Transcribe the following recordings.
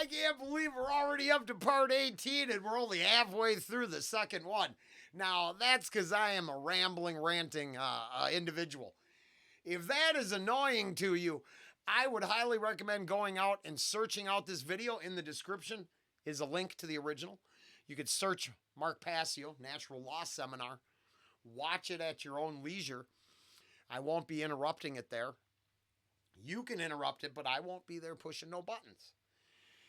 I can't believe we're already up to part 18 and we're only halfway through the second one. Now, that's because I am a rambling, ranting individual. If that is annoying to you, I would highly recommend going out and searching out this video. In the description is a link to the original. You could search Mark Passio, Natural Law Seminar. Watch it at your own leisure. I won't be interrupting it there. You can interrupt it, but I won't be there pushing no buttons.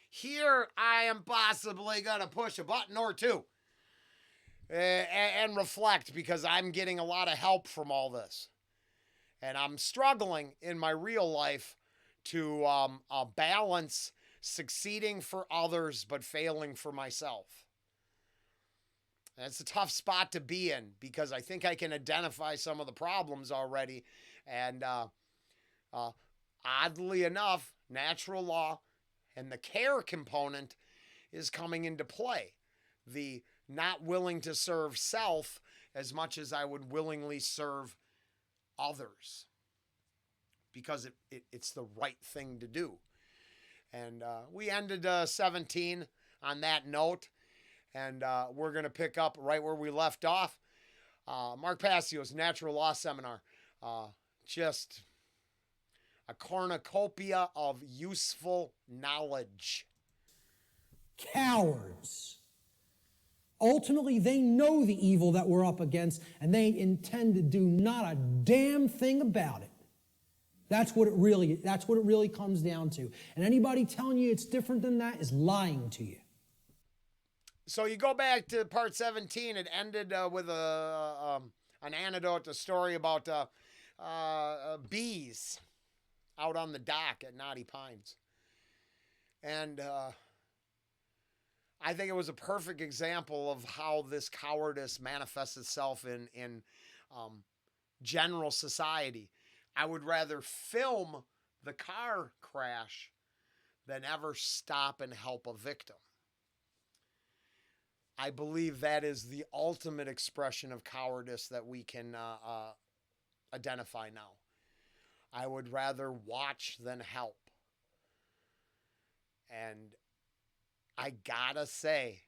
Here, I am possibly going to push a button or two and reflect because I'm getting a lot of help from all this. And I'm struggling in my real life to balance succeeding for others but failing for myself. And it's a tough spot to be in because I think I can identify some of the problems already. And oddly enough, natural law and the care component is coming into play. The not willing to serve self as much as I would willingly serve others because it's the right thing to do. And we ended 17 on that note, and we're going to pick up right where we left off. Mark Passio's Natural Law Seminar. Just a cornucopia of useful knowledge. Cowards. Ultimately, they know the evil that we're up against, and they intend to do not a damn thing about it. That's what it really comes down to. And anybody telling you it's different than that is lying to you. So you go back to part 17. It ended with an anecdote, a story about bees out on the dock at Knotty Pines. And I think it was a perfect example of how this cowardice manifests itself in general society. I would rather film the car crash than ever stop and help a victim. I believe that is the ultimate expression of cowardice that we can identify now. I would rather watch than help. And I gotta say,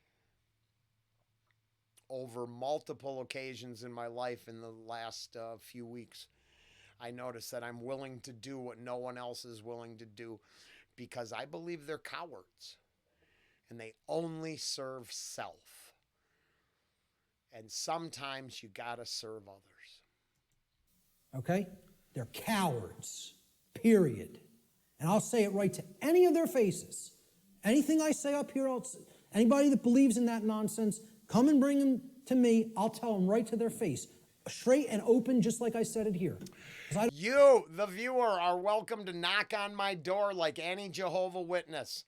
over multiple occasions in my life in the last few weeks, I notice that I'm willing to do what no one else is willing to do because I believe they're cowards and they only serve self. And sometimes you gotta serve others. Okay? They're cowards. Period. And I'll say it right to any of their faces. Anything I say up here, anybody that believes in that nonsense, come and bring them to me. I'll tell them right to their face. Straight and open, just like I said it here. You, the viewer, are welcome to knock on my door like any Jehovah's Witness.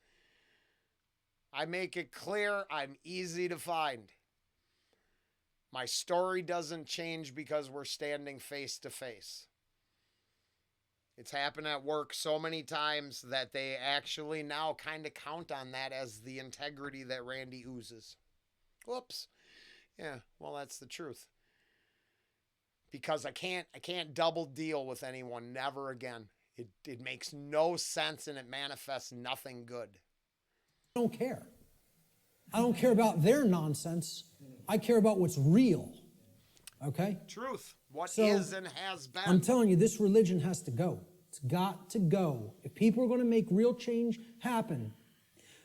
I make it clear I'm easy to find. My story doesn't change because we're standing face to face. It's happened at work so many times that they actually now kind of count on that as the integrity that Randy oozes. Whoops. Yeah, well, that's the truth. Because I can't double deal with anyone, never again. It makes no sense and it manifests nothing good. I don't care. I don't care about their nonsense. I care about what's real. Okay? Truth. What is and has been. I'm telling you, this religion has to go. It's got to go. If people are going to make real change happen,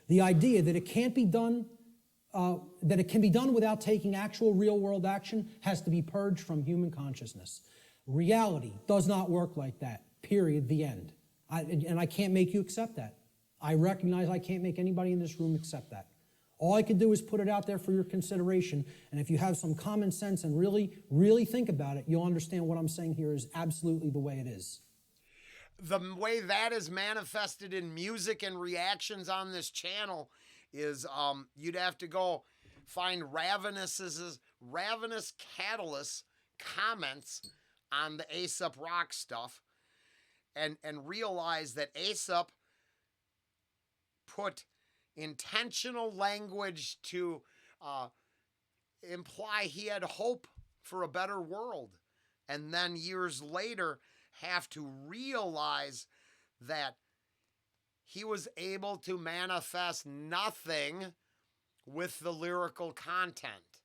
the idea that it can't be done, that it can be done without taking actual real-world action has to be purged from human consciousness. Reality does not work like that. Period. The end. And I can't make you accept that. I recognize I can't make anybody in this room accept that. All I can do is put it out there for your consideration, and if you have some common sense and really, really think about it, you'll understand what I'm saying here is absolutely the way it is. The way that is manifested in music and reactions on this channel is you'd have to go find Ravenous Catalyst comments on the A$AP Rock stuff and realize that A$AP put intentional language to imply he had hope for a better world, and then years later have to realize that he was able to manifest nothing with the lyrical content.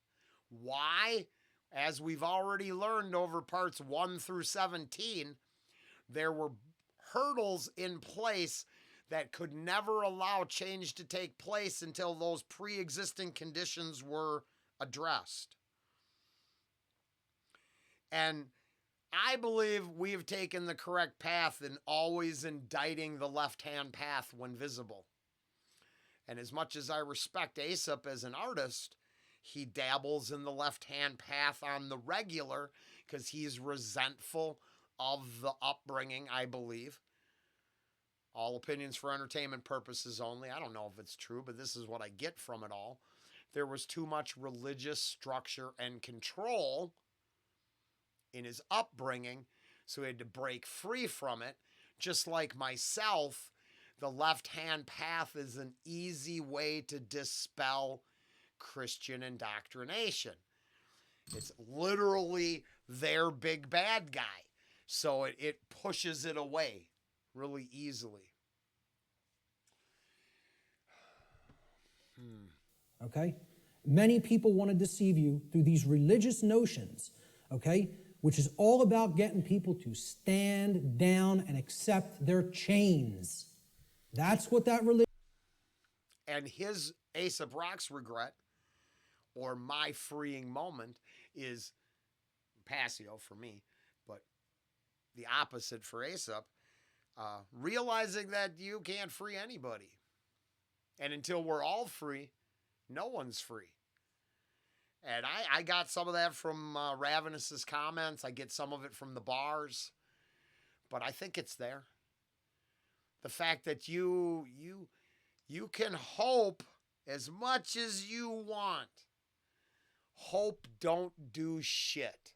Why? As we've already learned over parts 1 through 17, there were hurdles in place that could never allow change to take place until those pre-existing conditions were addressed. And I believe we have taken the correct path in always indicting the left-hand path when visible. And as much as I respect Aesop as an artist, he dabbles in the left-hand path on the regular because he's resentful of the upbringing, I believe. All opinions for entertainment purposes only. I don't know if it's true, but this is what I get from it all. There was too much religious structure and control in his upbringing, so he had to break free from it. Just like myself, the left-hand path is an easy way to dispel Christian indoctrination. It's literally their big bad guy, so it pushes it away really easily. Okay? Many people want to deceive you through these religious notions, okay? Which is all about getting people to stand down and accept their chains. That's what that religion. And his Aesop Rock's regret, or my freeing moment, is Passio for me, but the opposite for Aesop, realizing that you can't free anybody. And until we're all free, no one's free. And I got some of that from Ravenous's comments. I get some of it from the bars. But I think it's there. The fact that you can hope as much as you want. Hope don't do shit.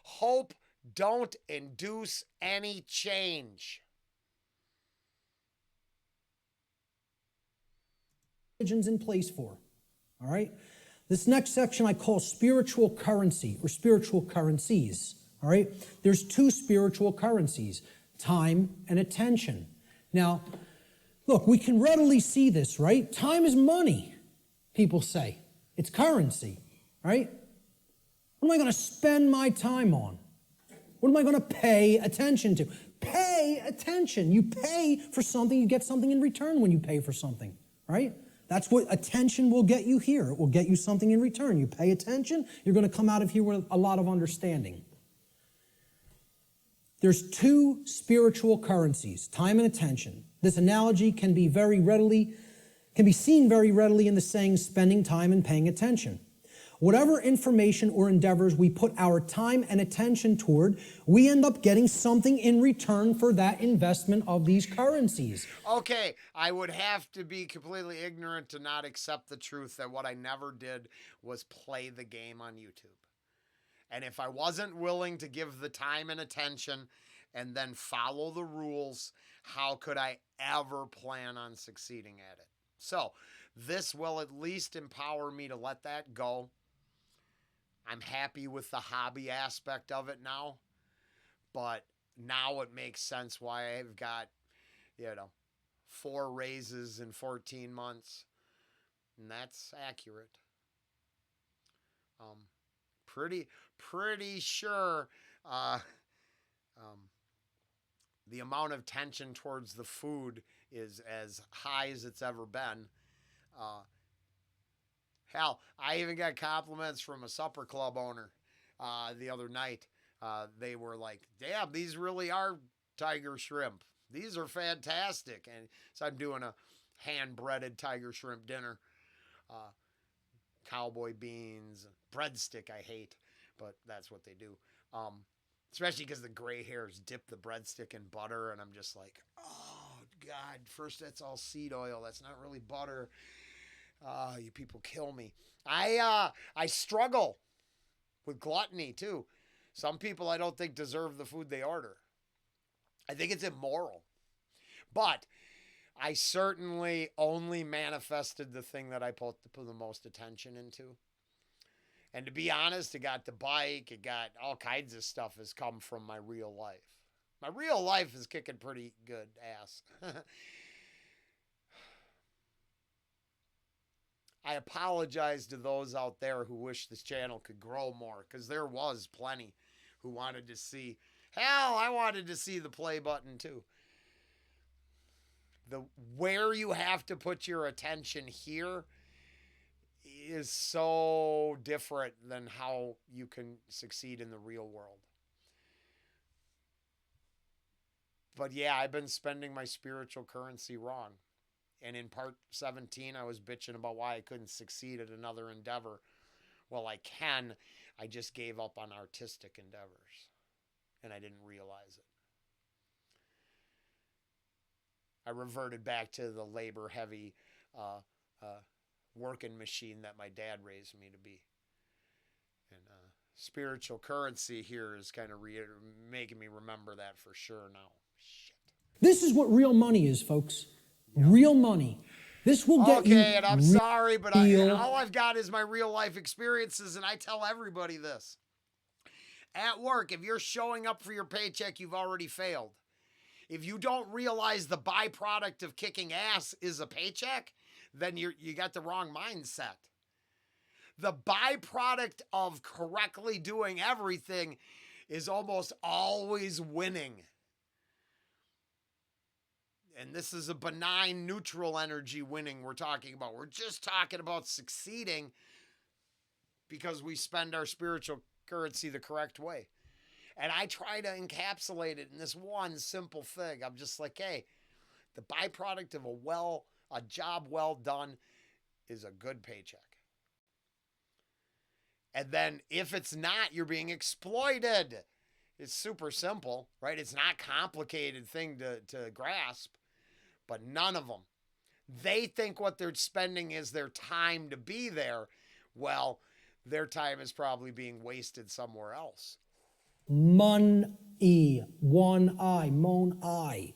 Hope don't induce any change. Religion's in place for. All right? This next section I call spiritual currency or spiritual currencies. All right? There's two spiritual currencies, time and attention. Now, look, we can readily see this, right? Time is money, people say. It's currency, right? What am I going to spend my time on? What am I going to pay attention to? Pay attention. You pay for something, you get something in return when you pay for something, right? That's what attention will get you here. It will get you something in return. You pay attention, you're going to come out of here with a lot of understanding. There's two spiritual currencies, time and attention. This analogy can be seen very readily in the saying, spending time and paying attention. Whatever information or endeavors we put our time and attention toward, we end up getting something in return for that investment of these currencies. Okay, I would have to be completely ignorant to not accept the truth that what I never did was play the game on YouTube. And if I wasn't willing to give the time and attention and then follow the rules, how could I ever plan on succeeding at it? So this will at least empower me to let that go. I'm happy with the hobby aspect of it now, but now it makes sense why I've got, 4 raises in 14 months, and that's accurate. Pretty sure the amount of tension towards the food is as high as it's ever been. Hell, I even got compliments from a supper club owner the other night. They were like, damn, these really are tiger shrimp. These are fantastic. And so I'm doing a hand-breaded tiger shrimp dinner. Cowboy beans, breadstick I hate, but that's what they do. Especially because the gray hairs dip the breadstick in butter, and I'm just like, oh, God, first that's all seed oil. That's not really butter. You people kill me. I struggle with gluttony, too. Some people I don't think deserve the food they order. I think it's immoral. But I certainly only manifested the thing that I put the most attention into. And to be honest, it got the bike, it got all kinds of stuff has come from my real life. My real life is kicking pretty good ass. I apologize to those out there who wish this channel could grow more, because there was plenty who wanted to see. Hell, I wanted to see the play button too. Where you have to put your attention here is so different than how you can succeed in the real world. But yeah, I've been spending my spiritual currency wrong. And in part 17, I was bitching about why I couldn't succeed at another endeavor. Well, I can. I just gave up on artistic endeavors. And I didn't realize it. I reverted back to the labor-heavy working machine that my dad raised me to be. And spiritual currency here is kind of making me remember that for sure now. Shit. This is what real money is, folks. Real money. This will get you. Okay, and I'm sorry, but all I've got is my real life experiences, and I tell everybody this. At work, if you're showing up for your paycheck, you've already failed. If you don't realize the byproduct of kicking ass is a paycheck, then you got the wrong mindset. The byproduct of correctly doing everything is almost always winning. And this is a benign, neutral energy winning we're talking about. We're just talking about succeeding because we spend our spiritual currency the correct way. And I try to encapsulate it in this one simple thing. I'm just like, hey, the byproduct of a job well done is a good paycheck. And then if it's not, you're being exploited. It's super simple, right? It's not a complicated thing to grasp, but none of them. They think what they're spending is their time to be there. Well, their time is probably being wasted somewhere else. Money. One I. Mon I.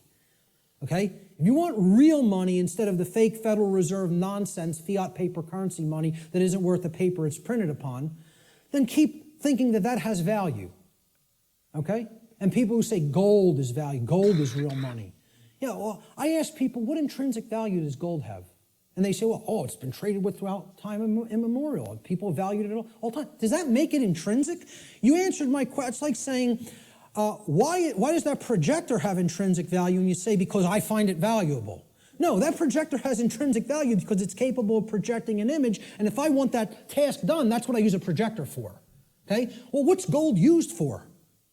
Okay? If you want real money instead of the fake Federal Reserve nonsense, fiat paper currency money that isn't worth the paper it's printed upon, then keep thinking that that has value. Okay? And people who say gold is value, gold is real money. Yeah, well, I ask people, what intrinsic value does gold have? And they say, well, it's been traded with throughout time immemorial. People valued it all the time. Does that make it intrinsic? You answered my question. It's like saying, why does that projector have intrinsic value? And you say, because I find it valuable. No, that projector has intrinsic value because it's capable of projecting an image. And if I want that task done, that's what I use a projector for. Okay? Well, what's gold used for?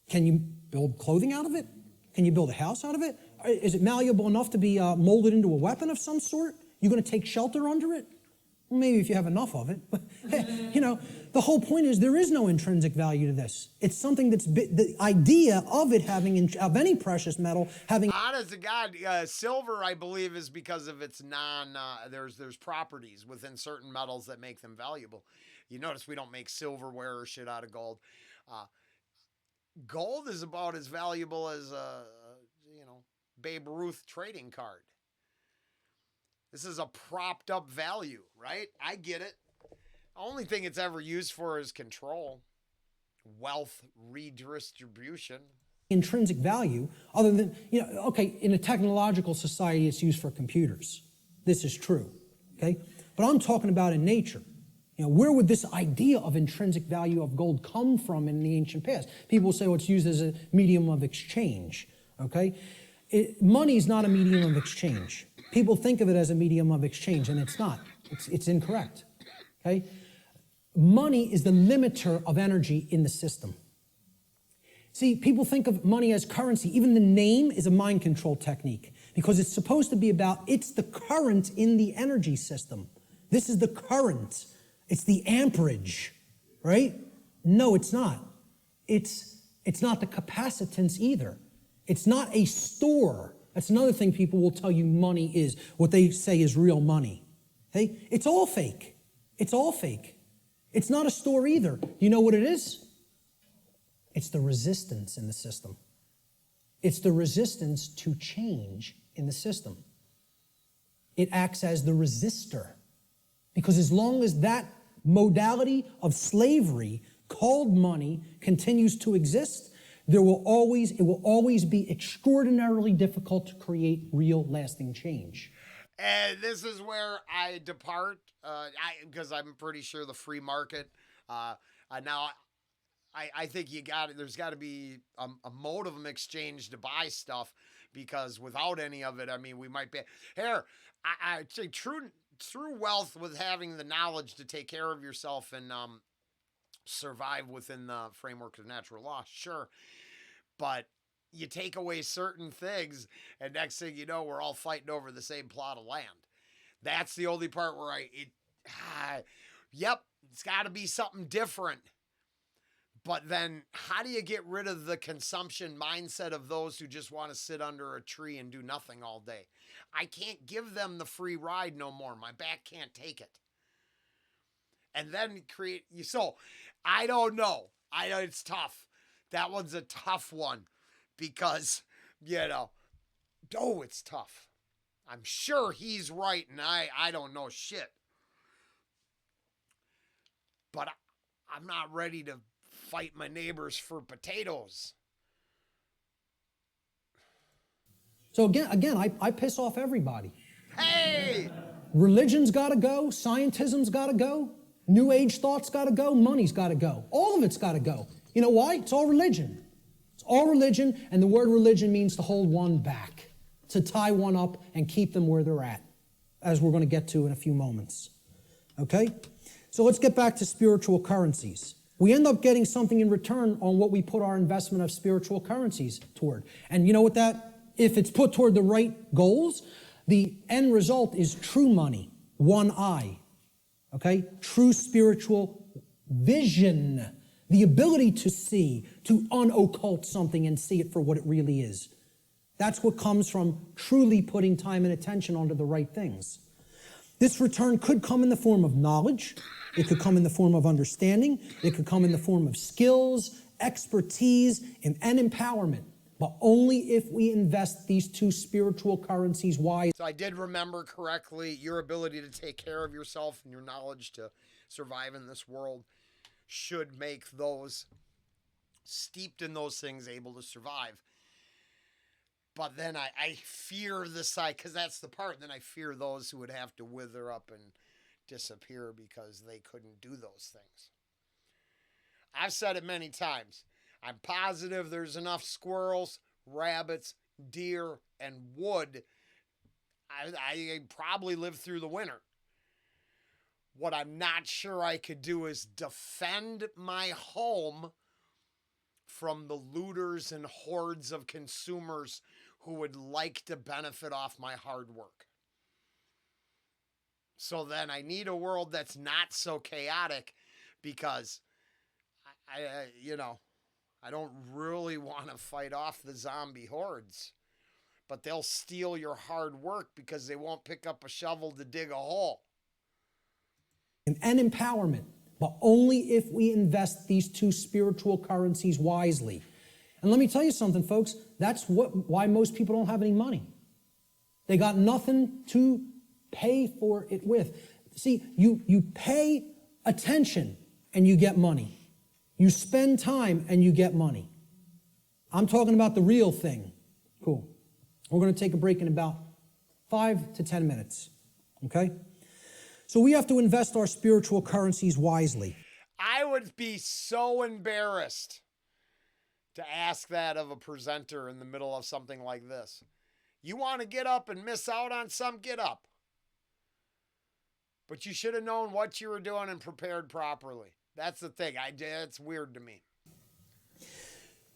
Can you build clothing out of it? Can you build a house out of it? Is it malleable enough to be molded into a weapon of some sort? You're going to take shelter under it? Well, maybe if you have enough of it. But, you know, the whole point is there is no intrinsic value to this. It's something that's, the idea of it having, of any precious metal having... Honest to God, silver, I believe, is because of its there's properties within certain metals that make them valuable. You notice we don't make silverware or shit out of gold. Gold is about as valuable as a, Babe Ruth trading card. This is a propped up value, right? I get it. The only thing it's ever used for is control, wealth redistribution. Intrinsic value, other than, okay, in a technological society, it's used for computers. This is true, okay? But I'm talking about in nature. Where would this idea of intrinsic value of gold come from in the ancient past? People say, it's used as a medium of exchange, okay? Money is not a medium of exchange. People think of it as a medium of exchange, and it's not. It's incorrect, okay? Money is the limiter of energy in the system. See, people think of money as currency. Even the name is a mind control technique because it's supposed to be about, it's the current in the energy system. This is the current. It's the amperage, right? No, it's not. It's not the capacitance either. It's not a store. That's another thing people will tell you money is, what they say is real money. Okay? It's all fake. It's all fake. It's not a store either. You know what it is? It's the resistance in the system. It's the resistance to change in the system. It acts as the resistor. Because as long as that modality of slavery called money continues to exist, it will always be extraordinarily difficult to create real lasting change. And this is where I depart, because I'm pretty sure the free market. Now, I think there's got to be a mode of exchange to buy stuff, because without any of it, I mean, we might be here. I say true wealth with having the knowledge to take care of yourself and survive within the framework of natural law. Sure, but you take away certain things, and next thing you know, we're all fighting over the same plot of land. That's the only part where yep, it's got to be something different. But then, how do you get rid of the consumption mindset of those who just want to sit under a tree and do nothing all day? I can't give them the free ride no more. My back can't take it. And then so I don't know. I know it's tough. That one's a tough one because, it's tough. I'm sure he's right, and I don't know shit. But I'm not ready to fight my neighbors for potatoes. So again, I piss off everybody. Hey! Religion's got to go. Scientism's got to go. New Age thought's got to go. Money's got to go. All of it's got to go. You know why? It's all religion. It's all religion, and the word religion means to hold one back, to tie one up and keep them where they're at, as we're going to get to in a few moments. Okay? So let's get back to spiritual currencies. We end up getting something in return on what we put our investment of spiritual currencies toward. And you know what if it's put toward the right goals, the end result is true money, one eye. Okay? True spiritual vision. The ability to see, to unoccult something and see it for what it really is. That's what comes from truly putting time and attention onto the right things. This return could come in the form of knowledge. It could come in the form of understanding. It could come in the form of skills, expertise, and empowerment. But only if we invest these two spiritual currencies wisely. So I did remember correctly, your ability to take care of yourself and your knowledge to survive in this world should make those steeped in those things able to survive. But then I fear the side, because that's the part. Then I fear those who would have to wither up and disappear because they couldn't do those things. I've said it many times. I'm positive there's enough squirrels, rabbits, deer, and wood. I probably live through the winter. What I'm not sure I could do is defend my home from the looters and hordes of consumers who would like to benefit off my hard work. So then I need a world that's not so chaotic, because I don't really want to fight off the zombie hordes, but they'll steal your hard work because they won't pick up a shovel to dig a hole. And empowerment, but only if we invest these two spiritual currencies wisely. And let me tell you something, folks, that's why most people don't have any money. They got nothing to pay for it with. See, you pay attention and you get money. You spend time and you get money. I'm talking about the real thing. Cool. We're going to take a break in about 5 to 10 minutes. Okay? So we have to invest our spiritual currencies wisely. I would be so embarrassed to ask that of a presenter in the middle of something like this. You want to get up and miss out on some? Get up. But you should have known what you were doing and prepared properly. That's the thing. It's weird to me.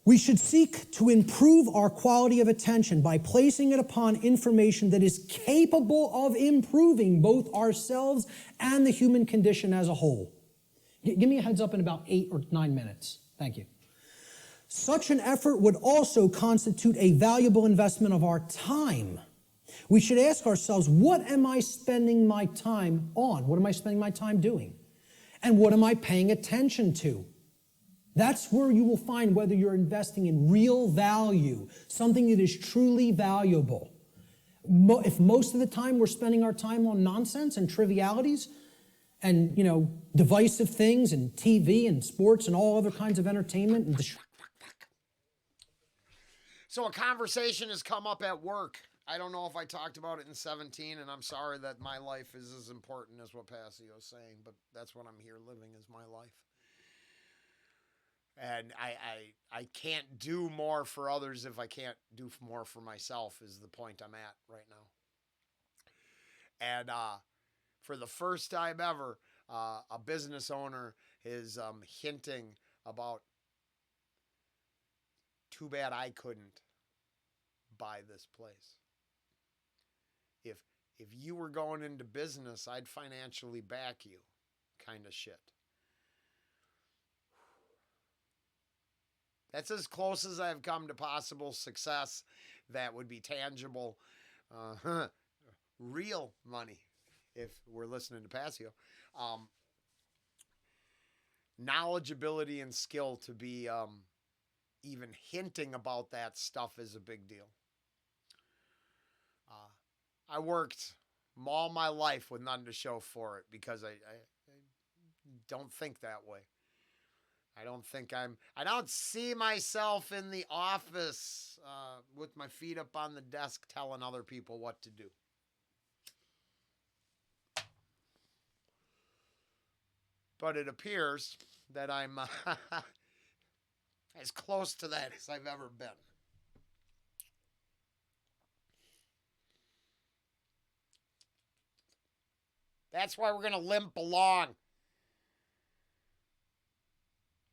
We should seek to improve our quality of attention by placing it upon information that is capable of improving both ourselves and the human condition as a whole. Give me a heads up in about 8 or 9 minutes. Thank you. Such an effort would also constitute a valuable investment of our time. We should ask ourselves, what am I spending my time on? What am I spending my time doing? And what am I paying attention to? That's where you will find whether you're investing in real value, something that is truly valuable. If most of the time we're spending our time on nonsense and trivialities and, divisive things and TV and sports and all other kinds of entertainment. So a conversation has come up at work I don't know if I talked about it in 17, and I'm sorry that my life is as important as what Passio is saying, but that's what I'm here living is my life. And I can't do more for others if I can't do more for myself is the point I'm at right now. And for the first time ever, a business owner is hinting about, too bad I couldn't buy this place. If if you were going into business, I'd financially back you, kind of shit. That's as close as I've come to possible success that would be tangible, real money, if we're listening to Passio. Um, Knowledge, ability, and skill to be even hinting about that stuff is a big deal. I worked all my life with none to show for it because I don't think that way. I don't see myself in the office with my feet up on the desk telling other people what to do. But it appears that I'm as close to that as I've ever been. That's why we're going to limp along.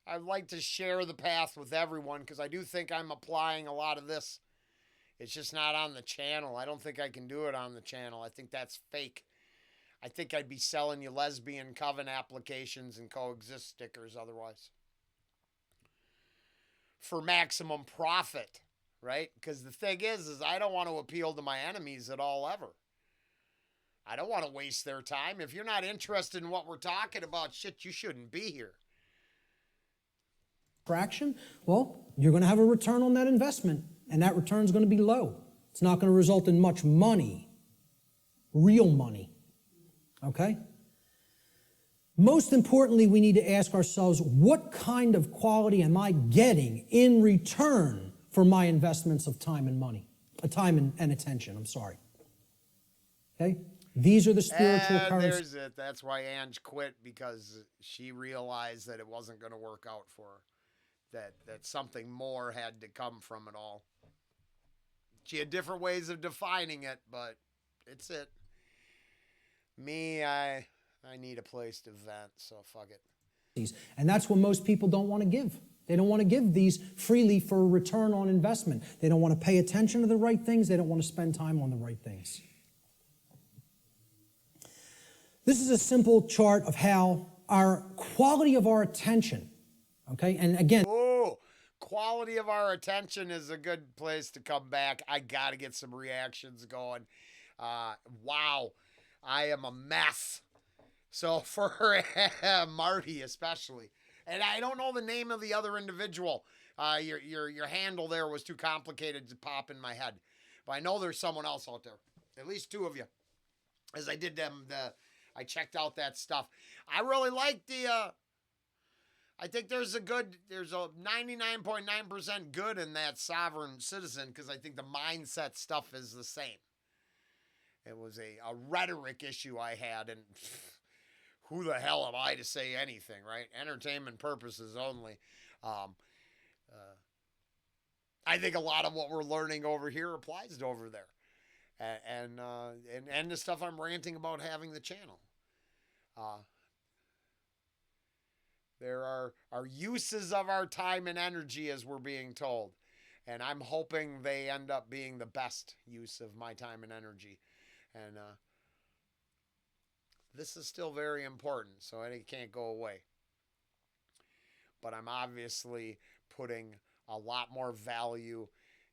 I'd like to share the path with everyone because I do think I'm applying a lot of this. It's just not on the channel. I don't think I can do it on the channel. I think that's fake. I think I'd be selling you lesbian coven applications and coexist stickers otherwise. For maximum profit, right? Because the thing is I don't want to appeal to my enemies at all ever. I don't want to waste their time. If you're not interested in what we're talking about, shit, you shouldn't be here. Fraction, well, you're going to have a return on that investment, and that return is going to be low. It's not going to result in much money, real money, okay? Most importantly, we need to ask ourselves, what kind of quality am I getting in return for my investments of time and money, time and attention, I'm sorry. Okay? These are the spiritual currencies. There's it. That's why Ange quit, because she realized that it wasn't going to work out for her. That something more had to come from it all. She had different ways of defining it, but it's it. Me, I need a place to vent, so fuck it. And that's what most people don't want to give. They don't want to give these freely for return on investment. They don't want to pay attention to the right things. They don't want to spend time on the right things. This is a simple chart of how our quality of our attention, okay, and again, quality of our attention is a good place to come back. I got to get some reactions going. Wow, I am a mess. So for Marty especially, and I don't know the name of the other individual. Your handle there was too complicated to pop in my head, but I know there's someone else out there. At least two of you, as I did them. I checked out that stuff. I really like the. I think there's a 99.9% good in that sovereign citizen, because I think the mindset stuff is the same. It was a rhetoric issue I had, and who the hell am I to say anything, right? Entertainment purposes only. I think a lot of what we're learning over here applies to over there. And the stuff I'm ranting about having the channel. There are uses of our time and energy, as we're being told. And I'm hoping they end up being the best use of my time and energy. And this is still very important, so it can't go away. But I'm obviously putting a lot more value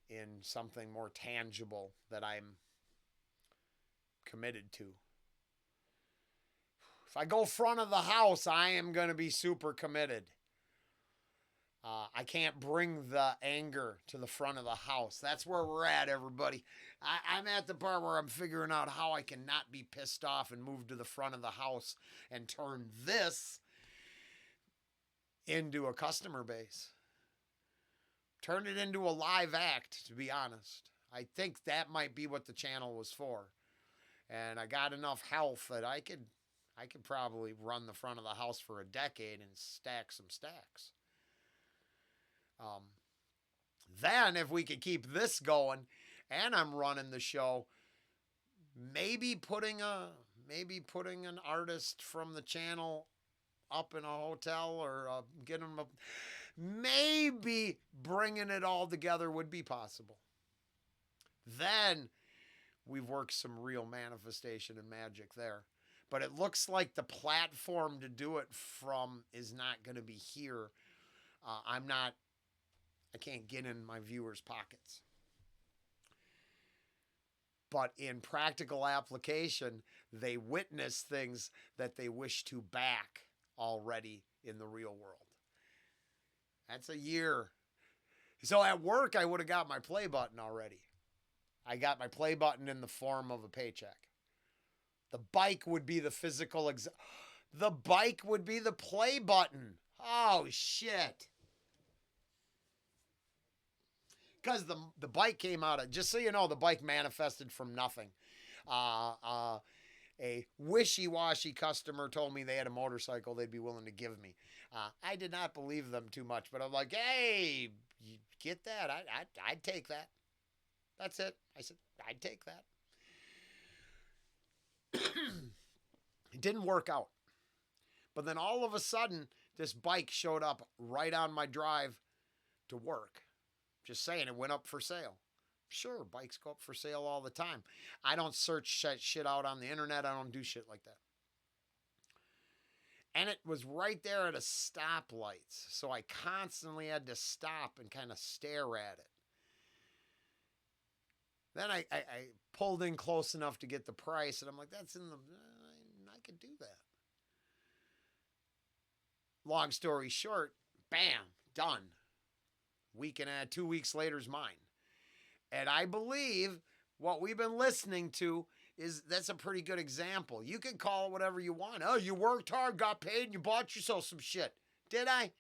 in something more tangible that I'm committed to. If I go front of the house, I am going to be super committed. I can't bring the anger to the front of the house. That's where we're at, everybody. I'm at the part where I'm figuring out how I can not be pissed off and move to the front of the house and turn this into a customer base. Turn it into a live act, to be honest. I think that might be what the channel was for. And I got enough health that I could probably run the front of the house for a decade and stack some stacks. Then if we could keep this going and I'm running the show, maybe putting an artist from the channel up in a hotel or getting them maybe bringing it all together would be possible. Then we've worked some real manifestation and magic there. But it looks like the platform to do it from is not going to be here. I can't get in my viewers' pockets. But in practical application, they witness things that they wish to back already in the real world. That's a year. So at work, I would have got my play button already. I got my play button in the form of a paycheck. The bike would be the physical the bike would be the play button. Oh, shit. Because the bike came out of, just so you know, the bike manifested from nothing. A wishy-washy customer told me they had a motorcycle they'd be willing to give me. I did not believe them too much, but I'm like, hey, you get that? I'd take that. That's it. I said, I'd take that. It didn't work out. But then all of a sudden, this bike showed up right on my drive to work. Just saying, it went up for sale. Sure, bikes go up for sale all the time. I don't search shit out on the internet. I don't do shit like that. And it was right there at a stoplight. So I constantly had to stop and kind of stare at it. Then I pulled in close enough to get the price. And I'm like, that's in the... I could do that. Long story short, bam, done. 2 weeks later is mine. And I believe what we've been listening to that's a pretty good example. You can call it whatever you want. Oh, you worked hard, got paid, and you bought yourself some shit. Did I?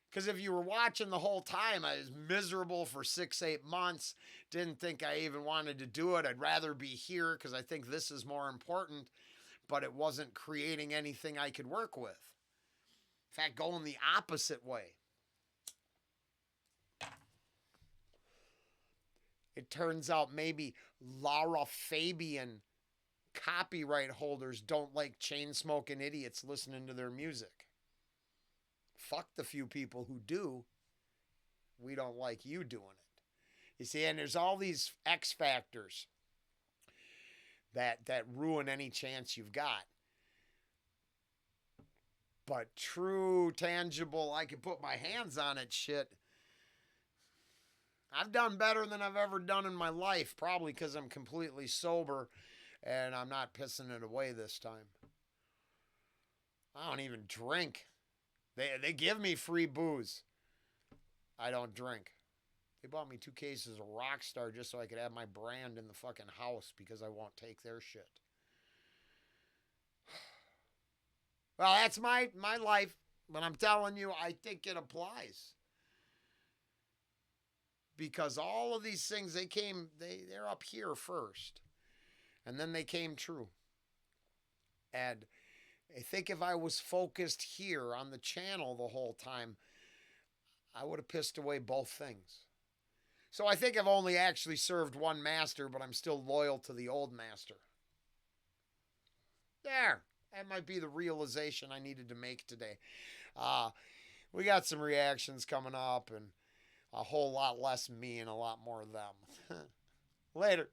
Because if you were watching the whole time, I was miserable for 6-8 months. Didn't think I even wanted to do it. I'd rather be here because I think this is more important. But it wasn't creating anything I could work with. In fact, going the opposite way. It turns out maybe Lara Fabian copyright holders don't like chain smoking idiots listening to their music. Fuck the few people who do. We don't like you doing it. You see, and there's all these X factors that ruin any chance you've got. But true, tangible, I can put my hands on it shit. I've done better than I've ever done in my life, probably because I'm completely sober and I'm not pissing it away this time. I don't even drink. They give me free booze. I don't drink. They bought me 2 cases of Rockstar just so I could have my brand in the fucking house because I won't take their shit. Well, that's my life, but I'm telling you, I think it applies. Because all of these things, they're up here first. And then they came true. And I think if I was focused here on the channel the whole time, I would have pissed away both things. So I think I've only actually served one master, but I'm still loyal to the old master. There. That might be the realization I needed to make today. We got some reactions coming up and a whole lot less me and a lot more of them. Later.